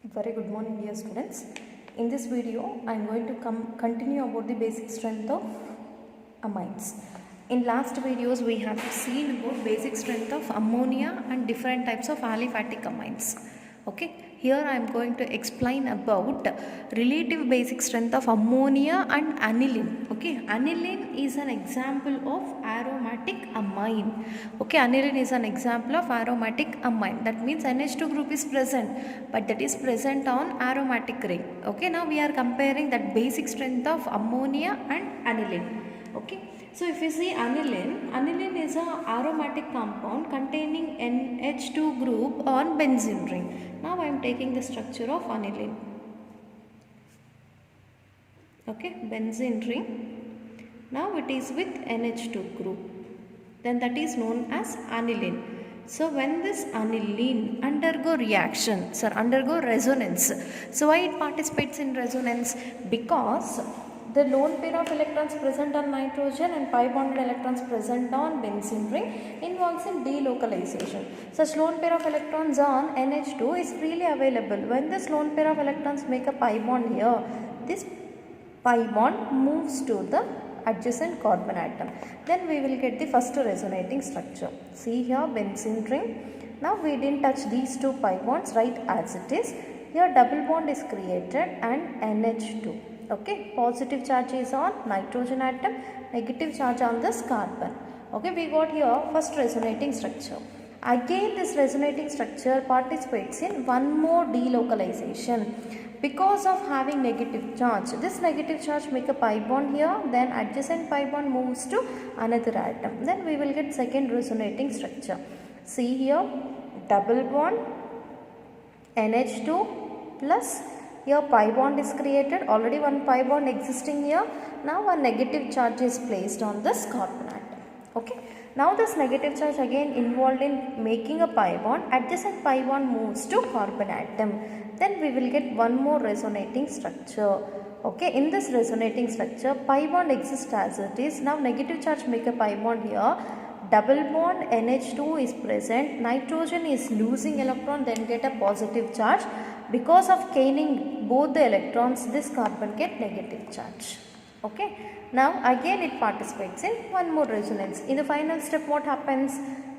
Very good morning, dear students. In this video, I am going to continue about the basic strength of amines. In last videos, we have seen about basic strength of ammonia and different types of aliphatic amines. Okay, here I am going to explain about relative basic strength of ammonia and aniline. Okay, aniline is an example of aromatic amine. Okay, aniline is an example of aromatic amine. That means NH2 group is present, but that is present on aromatic ring. Okay, now we are comparing that basic strength of ammonia and aniline. Okay, so if you see aniline is a aromatic compound containing NH2 group on benzene ring. Now I am taking the structure of aniline. Okay, benzene ring. Now it is with NH2 group. Then that is known as aniline. So when this aniline undergo resonance. So why it participates in resonance? Because the lone pair of electrons present on nitrogen and pi bonded electrons present on benzene ring involves in delocalization. Such lone pair of electrons on NH2 is freely available. When this lone pair of electrons make a pi bond here, this pi bond moves to the adjacent carbon atom. Then we will get the first resonating structure. See here benzene ring. Now we didn't touch these two pi bonds, right as it is. Here double bond is created and NH2. Okay, positive charge is on nitrogen atom, negative charge on this carbon. Okay, we got here first resonating structure. Again this resonating structure participates in one more delocalization. Because of having negative charge, this negative charge make a pi bond here, then adjacent pi bond moves to another atom. Then we will get second resonating structure. See here, double bond, NH2 plus, here pi bond is created, already one pi bond existing here. Now a negative charge is placed on this carbon atom. Okay. Now this negative charge again involved in making a pi bond, adjacent pi bond moves to carbon atom. Then we will get one more resonating structure. Okay, in this resonating structure, pi bond exists as it is. Now negative charge make a pi bond here. Double bond NH2 is present. Nitrogen is losing electron, then get a positive charge. Because of gaining both the electrons, this carbon get negative charge. Okay. Now again it participates in one more resonance. In the final step what happens?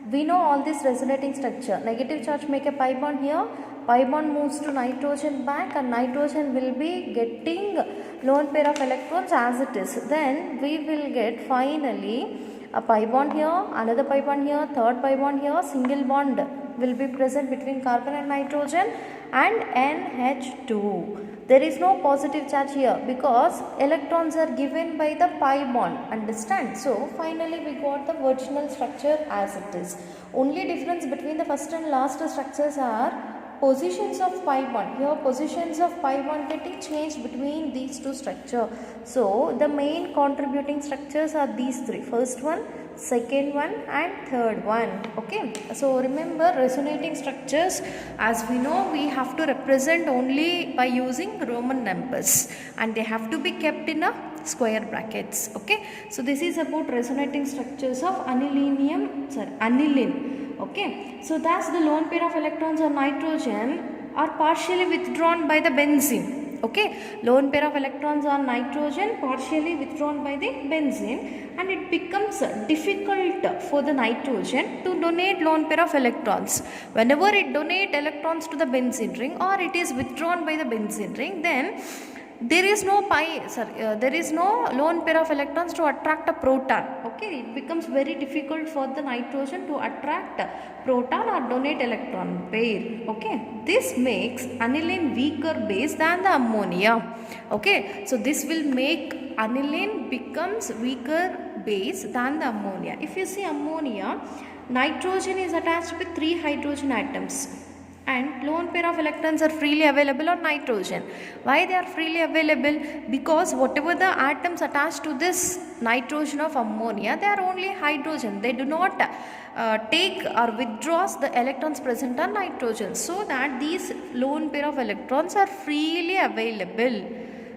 We know all this resonating structure. Negative charge make a pi bond here. Pi bond moves to nitrogen back and nitrogen will be getting lone pair of electrons as it is. Then we will get finally a pi bond here, another pi bond here, third pi bond here, single bond will be present between carbon and nitrogen and NH2. There is no positive charge here because electrons are given by the pi bond, understand? So finally we got the virginal structure as it is. Only difference between the first and last structures are positions of pi bond. Here positions of pi bond getting changed between these two structures. So the main contributing structures are these three. First one, second one and third one. Okay, so remember resonating structures, as we know, we have to represent only by using Roman numbers and they have to be kept in a square brackets. Okay, so this is about resonating structures of aniline. Okay, so thus the lone pair of electrons on nitrogen are partially withdrawn by the benzene. Okay, lone pair of electrons on nitrogen partially withdrawn by the benzene, and it becomes difficult for the nitrogen to donate lone pair of electrons. Whenever it donate electrons to the benzene ring or it is withdrawn by the benzene ring, then there is no lone pair of electrons to attract a proton. Okay, it becomes very difficult for the nitrogen to attract proton or donate electron pair. Okay, this makes aniline weaker base than the ammonia. Okay, so this will make aniline becomes weaker base than the ammonia. If you see ammonia, nitrogen is attached with 3 hydrogen atoms and lone pair of electrons are freely available on nitrogen. Why they are freely available? Because whatever the atoms attached to this nitrogen of ammonia, they are only hydrogen. They do not take or withdraws the electrons present on nitrogen, so that these lone pair of electrons are freely available,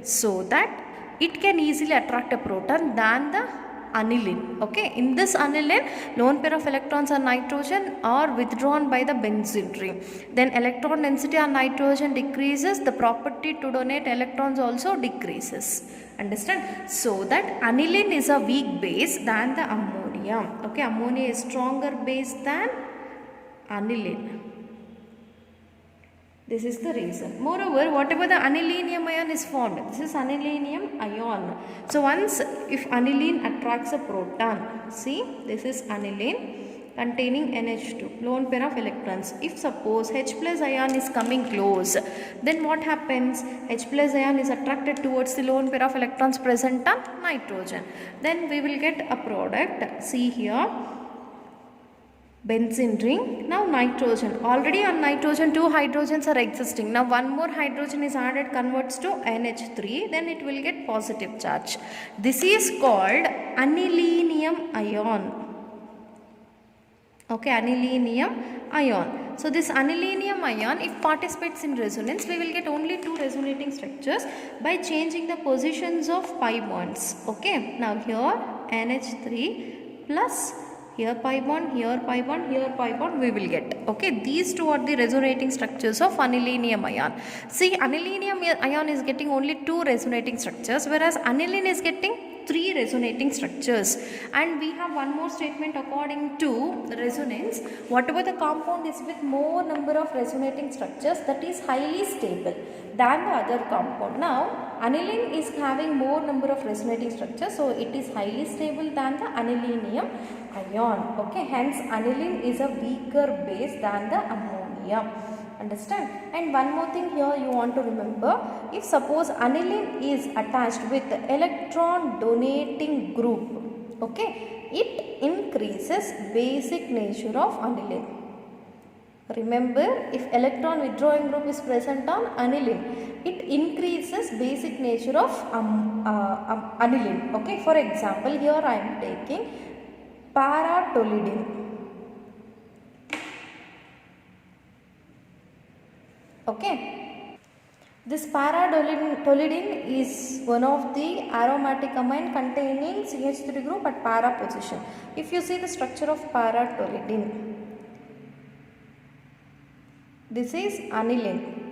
so that it can easily attract a proton than the aniline. Okay, in this aniline, lone pair of electrons on nitrogen are withdrawn by the benzene ring. Then electron density on nitrogen decreases, the property to donate electrons also decreases. Understand? So that aniline is a weak base than the ammonia. Okay, ammonia is stronger base than aniline. This is the reason. Moreover, whatever the anilinium ion is formed, this is anilinium ion. So once if aniline attracts a proton, see this is aniline containing NH2, lone pair of electrons. If suppose H plus ion is coming close, then what happens? H plus ion is attracted towards the lone pair of electrons present on nitrogen. Then we will get a product. See here, benzene ring. Now nitrogen. Already on nitrogen 2 hydrogens are existing. Now one more hydrogen is added, converts to NH3. Then it will get positive charge. This is called anilinium ion. Okay, anilinium ion. So this anilinium ion, if participates in resonance, we will get only 2 resonating structures by changing the positions of pi bonds. Okay, now here NH3 plus here pi bond, here pi bond, here pi bond we will get. Okay, these 2 are the resonating structures of anilinium ion. See, anilinium ion is getting only 2 resonating structures, whereas aniline is getting 3 resonating structures. And we have one more statement according to resonance. Whatever the compound is with more number of resonating structures, that is highly stable than the other compound. Now aniline is having more number of resonating structures, so it is highly stable than the anilinium ion. Okay, hence aniline is a weaker base than the ammonia. Understand? And one more thing here you want to remember, if suppose aniline is attached with electron donating group, okay, it increases basic nature of aniline. Remember, if electron withdrawing group is present on aniline, it increases basic nature of aniline. Okay, for example, here I am taking para-toluidine. Okay, this para-toluidine is one of the aromatic amine containing CH3 group at para position. If you see the structure of para-toluidine, this is aniline.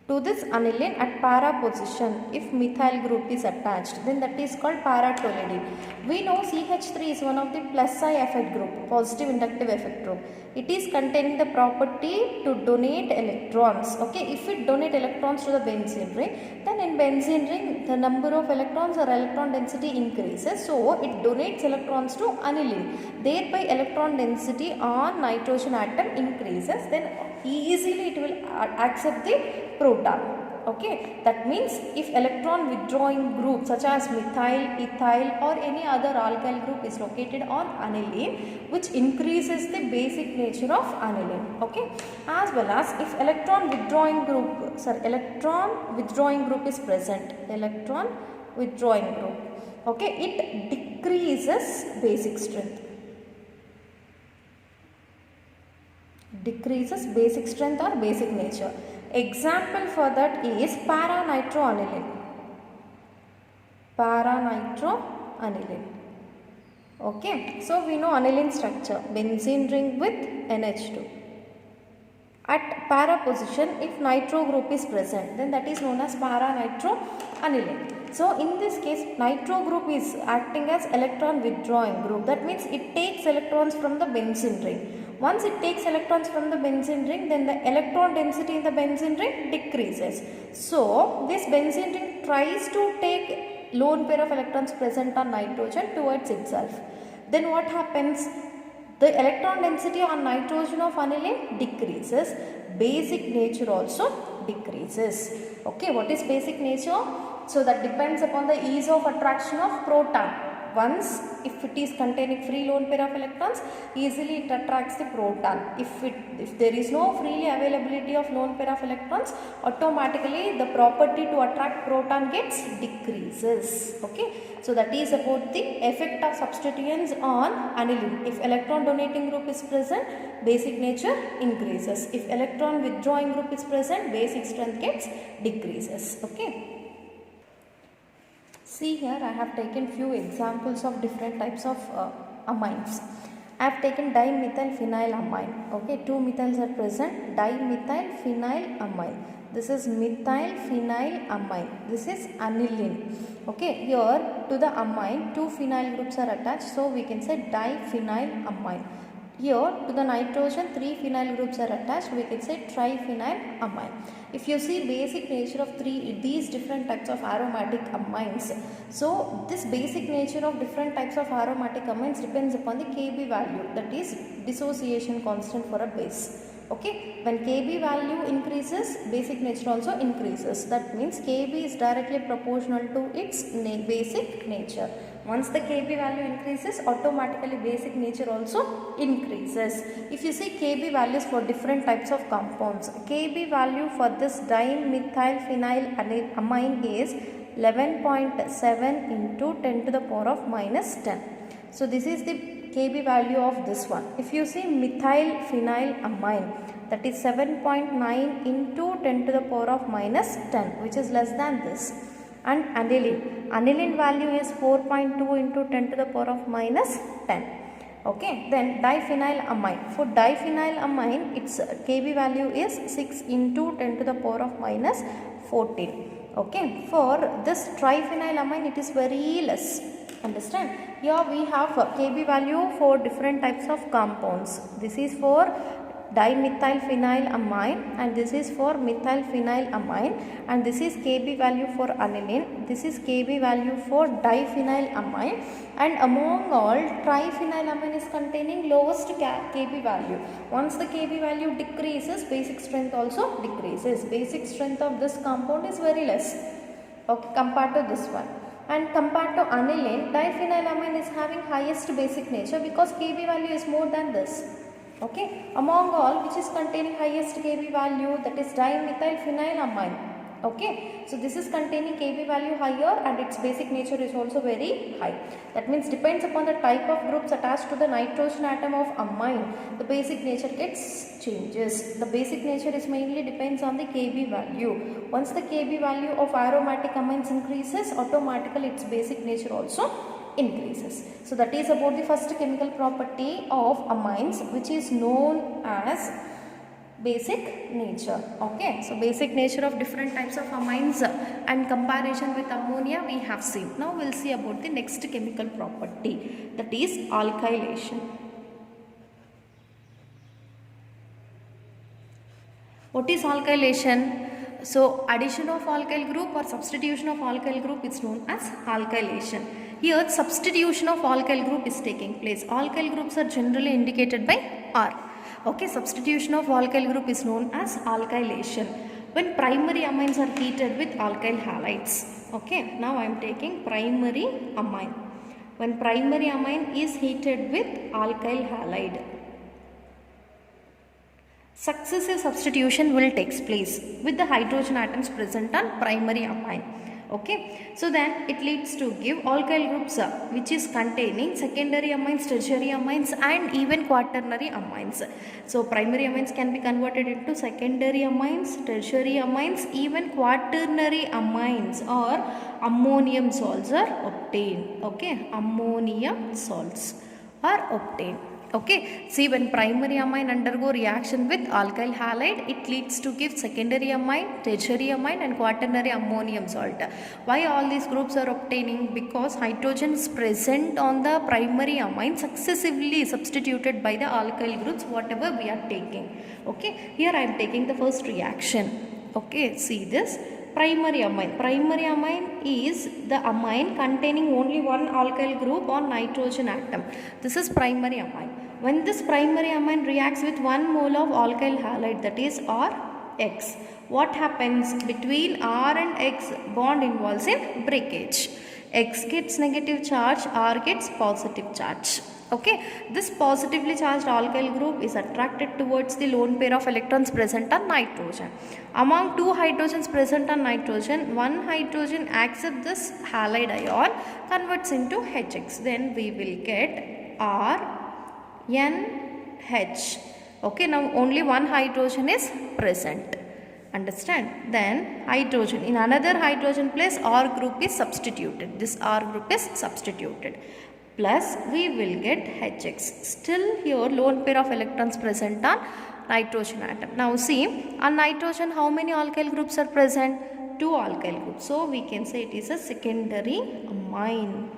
To this aniline at para position, if methyl group is attached, then that is called para-toluidine. We know CH3 is one of the plus I effect group, positive inductive effect group. It is containing the property to donate electrons. Okay, if it donate electrons to the benzene ring, then in benzene ring the number of electrons or electron density increases, so it donates electrons to aniline. Thereby electron density on nitrogen atom increases, then easily it will accept the proton. Okay, that means if electron withdrawing group such as methyl, ethyl or any other alkyl group is located on aniline, which increases the basic nature of aniline. Okay, as well as if electron withdrawing group is present, electron withdrawing group, okay, it decreases basic strength. Decreases basic strength or basic nature. Example for that is para-nitroaniline. Para-nitroaniline. Okay, so we know aniline structure, benzene ring with NH2. At para position, if nitro group is present, then that is known as para-nitroaniline. So in this case, nitro group is acting as electron withdrawing group. That means it takes electrons from the benzene ring. Once it takes electrons from the benzene ring, then the electron density in the benzene ring decreases. So this benzene ring tries to take lone pair of electrons present on nitrogen towards itself. Then what happens? The electron density on nitrogen of aniline decreases. Basic nature also decreases. Okay, what is basic nature? So that depends upon the ease of attraction of proton. Once if it is containing free lone pair of electrons, easily it attracts the proton. If there is no freely availability of lone pair of electrons, automatically the property to attract proton gets decreases. Okay, so that is about the effect of substituents on aniline. If electron donating group is present, basic nature increases. If electron withdrawing group is present, basic strength gets decreases. Okay. See here, I have taken few examples of different types of amines. I have taken dimethyl phenylamine. Okay, two methyls are present. Dimethyl phenylamine. This is methyl phenylamine. This is aniline. Okay, here to the amine, two phenyl groups are attached. So we can say diphenylamine. Here to the nitrogen, three phenyl groups are attached. We can say triphenylamine. If you see basic nature of these different types of aromatic amines, so this basic nature of different types of aromatic amines depends upon the Kb value, that is dissociation constant for a base. Okay, when Kb value increases, basic nature also increases. That means Kb is directly proportional to its basic nature. Once the Kb value increases, automatically basic nature also increases. If you see Kb values for different types of compounds, Kb value for this dimethyl phenylamine is 11.7 into 10 to the power of minus 10. So this is the Kb value of this one. If you see methyl phenylamine, that is 7.9 into 10 to the power of minus 10, which is less than this. And aniline value is 4.2 into 10 to the power of minus 10. Okay, then diphenylamine. For diphenylamine, its Kb value is 6 into 10 to the power of minus 14. Okay, for this triphenylamine, it is very less. Understand? Here we have Kb value for different types of compounds. This is for dimethyl phenylamine and this is for methyl phenylamine, and this is Kb value for aniline, this is Kb value for diphenylamine, and among all triphenylamine is containing lowest Kb value. Once the Kb value decreases, basic strength also decreases. Basic strength of this compound is very less, okay, compared to this one. And compared to aniline, diphenylamine is having highest basic nature because Kb value is more than this. Okay, among all, which is containing highest Kb value, that is dimethyl phenylamine. Okay, so this is containing Kb value higher and its basic nature is also very high. That means depends upon the type of groups attached to the nitrogen atom of amine, the basic nature gets changes. The basic nature is mainly depends on the Kb value. Once the Kb value of aromatic amines increases, automatically its basic nature also increases. So that is about the first chemical property of amines, which is known as basic nature. Okay, so basic nature of different types of amines and comparison with ammonia we have seen. Now we will see about the next chemical property, that is alkylation. What is alkylation? So addition of alkyl group or substitution of alkyl group is known as alkylation. Here substitution of alkyl group is taking place. Alkyl groups are generally indicated by R. Okay, substitution of alkyl group is known as alkylation. When primary amines are heated with alkyl halides. Okay, now I am taking primary amine. When primary amine is heated with alkyl halide, successive substitution will take place with the hydrogen atoms present on primary amine. Okay, so then it leads to give alkyl groups which is containing secondary amines, tertiary amines and even quaternary amines. So primary amines can be converted into secondary amines, tertiary amines, even quaternary amines, or ammonium salts are obtained. Okay, ammonium salts are obtained. Okay, see, when primary amine undergo reaction with alkyl halide, it leads to give secondary amine, tertiary amine and quaternary ammonium salt. Why all these groups are obtaining? Because hydrogen is present on the primary amine successively substituted by the alkyl groups whatever we are taking. Okay, here I am taking the first reaction. Okay, see this. Primary amine. Primary amine is the amine containing only one alkyl group on nitrogen atom. This is primary amine. When this primary amine reacts with 1 mole of alkyl halide, that is RX, what happens? Between R and X, bond involves in breakage. X gets negative charge, R gets positive charge. Okay, this positively charged alkyl group is attracted towards the lone pair of electrons present on nitrogen. Among two hydrogens present on nitrogen, one hydrogen accepts this halide ion, converts into HX. Then we will get RNH. Okay, now only one hydrogen is present. Understand? Then hydrogen. In another hydrogen place, R group is substituted. This R group is substituted. Plus we will get HX. Still here lone pair of electrons present on nitrogen atom. Now see, on nitrogen how many alkyl groups are present? 2 alkyl groups. So we can say it is a secondary amine.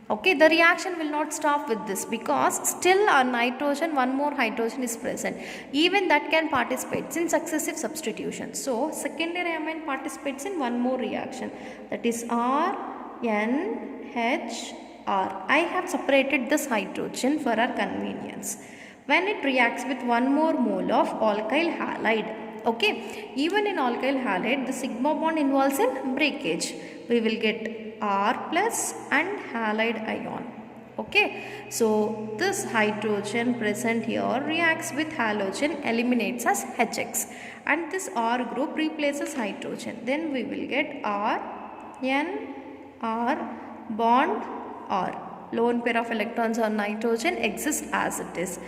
Okay, the reaction will not stop with this because still on nitrogen one more hydrogen is present. Even that can participate in successive substitution. So secondary amine participates in one more reaction, that is RNHR. I have separated this hydrogen for our convenience. When it reacts with one more mole of alkyl halide. Okay, even in alkyl halide the sigma bond involves in breakage. We will get R plus and halide ion. Okay, so this hydrogen present here reacts with halogen, eliminates as HX, and this R group replaces hydrogen. Then we will get R, N, R, bond R. Lone pair of electrons on nitrogen exists as it is.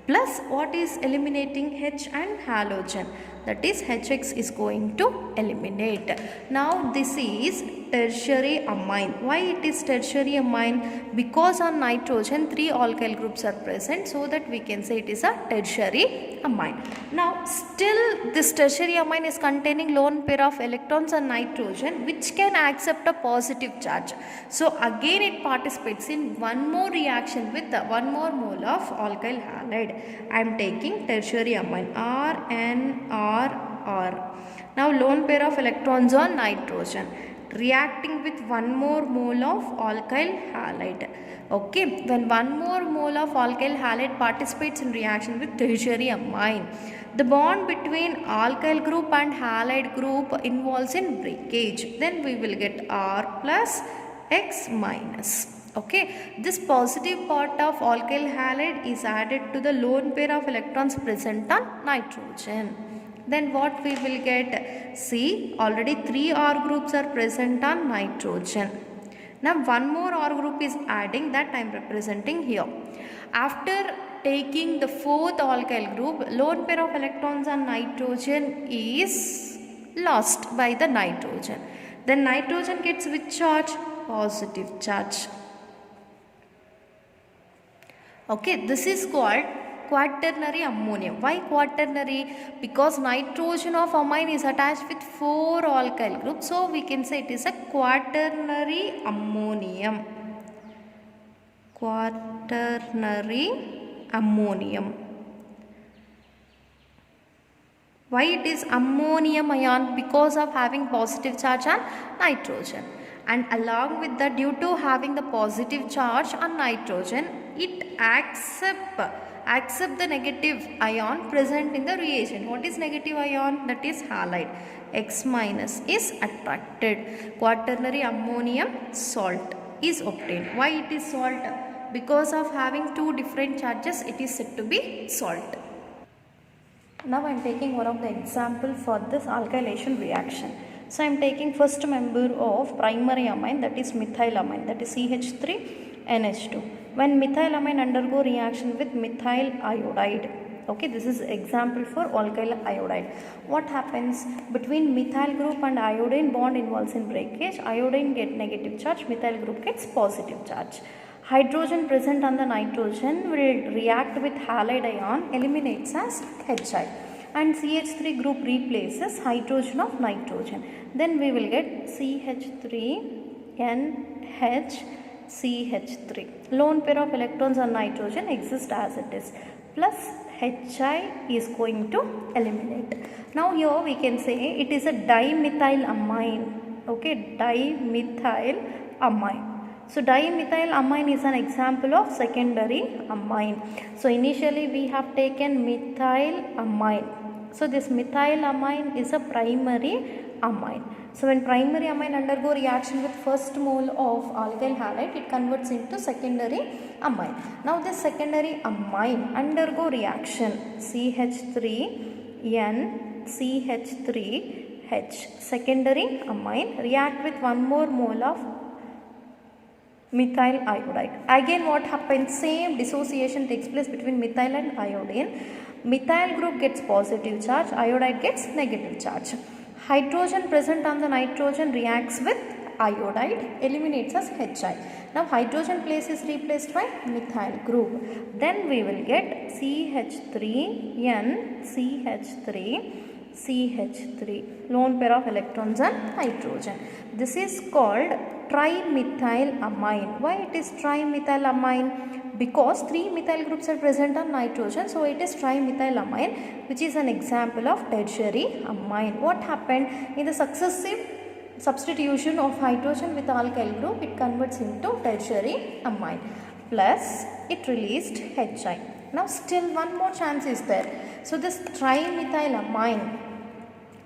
Plus what is eliminating H and halogen, that is HX is going to eliminate. Now this is tertiary amine. Why it is tertiary amine? Because on nitrogen 3 alkyl groups are present, so that we can say it is a tertiary amine. Now still this tertiary amine is containing lone pair of electrons on nitrogen which can accept a positive charge. So again it participates in one more reaction with one more mole of alkyl halide. I am taking tertiary amine RNR. Now lone pair of electrons on nitrogen reacting with one more mole of alkyl halide. Okay, when one more mole of alkyl halide participates in reaction with tertiary amine, the bond between alkyl group and halide group involves in breakage. Then we will get R plus X minus. Okay, this positive part of alkyl halide is added to the lone pair of electrons present on nitrogen. Then what we will get? See, already 3 R groups are present on nitrogen. Now one more R group is adding, that I am representing here. After taking the 4th alkyl group, lone pair of electrons on nitrogen is lost by the nitrogen. Then nitrogen gets which charge? Positive charge. Okay, this is called quaternary ammonium. Why quaternary? Because nitrogen of amine is attached with 4 alkyl groups. So we can say it is a quaternary ammonium. Quaternary ammonium. Why it is ammonium ion? Because of having positive charge on nitrogen. And along with that, due to having the positive charge on nitrogen, it accept the negative ion present in the reagent. What is negative ion? That is halide. X minus is attracted. Quaternary ammonium salt is obtained. Why it is salt? Because of having 2 different charges, it is said to be salt. Now I am taking one of the example for this alkylation reaction. So I am taking first member of primary amine, that is methylamine, that is CH3NH2. When methylamine undergo reaction with methyl iodide, okay, this is example for alkyl iodide. What happens? Between methyl group and iodine bond involves in breakage. Iodine get negative charge, methyl group gets positive charge. Hydrogen present on the nitrogen will react with halide ion, eliminates as Hi, and CH3 group replaces hydrogen of nitrogen. Then we will get CH3NHCH3. Lone pair of electrons on nitrogen exists as it is, plus Hi is going to eliminate. Now here we can say it is a dimethylamine. Okay, dimethylamine. So dimethylamine is an example of secondary amine. So initially we have taken methylamine. So this methylamine is a primary amine. So when primary amine undergo reaction with first mole of alkyl halide, it converts into secondary amine. Now this secondary amine undergo reaction CH3NCH3H. Secondary amine react with one more mole of methyl iodide. Again what happens? Same dissociation takes place between methyl and iodine. Methyl group gets positive charge, iodide gets negative charge. Hydrogen present on the nitrogen reacts with iodide, eliminates as Hi. Now hydrogen place is replaced by methyl group. Then we will get CH3N CH3 CH3, lone pair of electrons and hydrogen. This is called trimethylamine. Why it is trimethylamine? Because 3 methyl groups are present on nitrogen, so it is trimethylamine, which is an example of tertiary amine. What happened in the successive substitution of hydrogen with alkyl group, it converts into tertiary amine, plus it released Hi. Now still one more chance is there. So this trimethylamine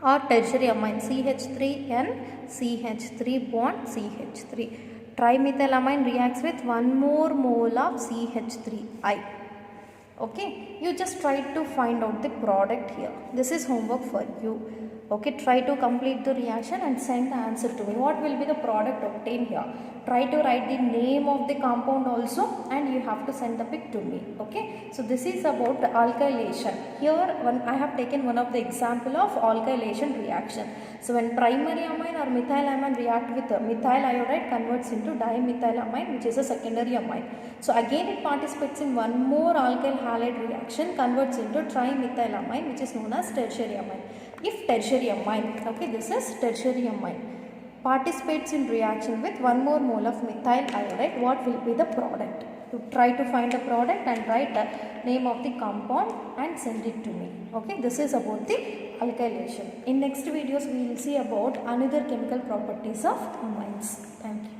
or tertiary amine, CH3N CH3 bond CH3. Trimethylamine reacts with one more mole of CH3I. Okay, you just try to find out the product here. This is homework for you. Okay, try to complete the reaction and send the answer to me. What will be the product obtained here? Try to write the name of the compound also, and you have to send the pic to me. Okay, so this is about alkylation. Here I have taken one of the example of alkylation reaction. So when primary amine or methylamine react with methyl iodide, converts into dimethylamine, which is a secondary amine. So again it participates in one more alkyl halide reaction, converts into trimethylamine, which is known as tertiary amine. If tertiary amine, okay, this is tertiary amine, participates in reaction with one more mole of methyl iodide, what will be the product? You try to find the product and write the name of the compound and send it to me. Okay, this is about the alkylation. In next videos we will see about another chemical properties of amines. Thank you.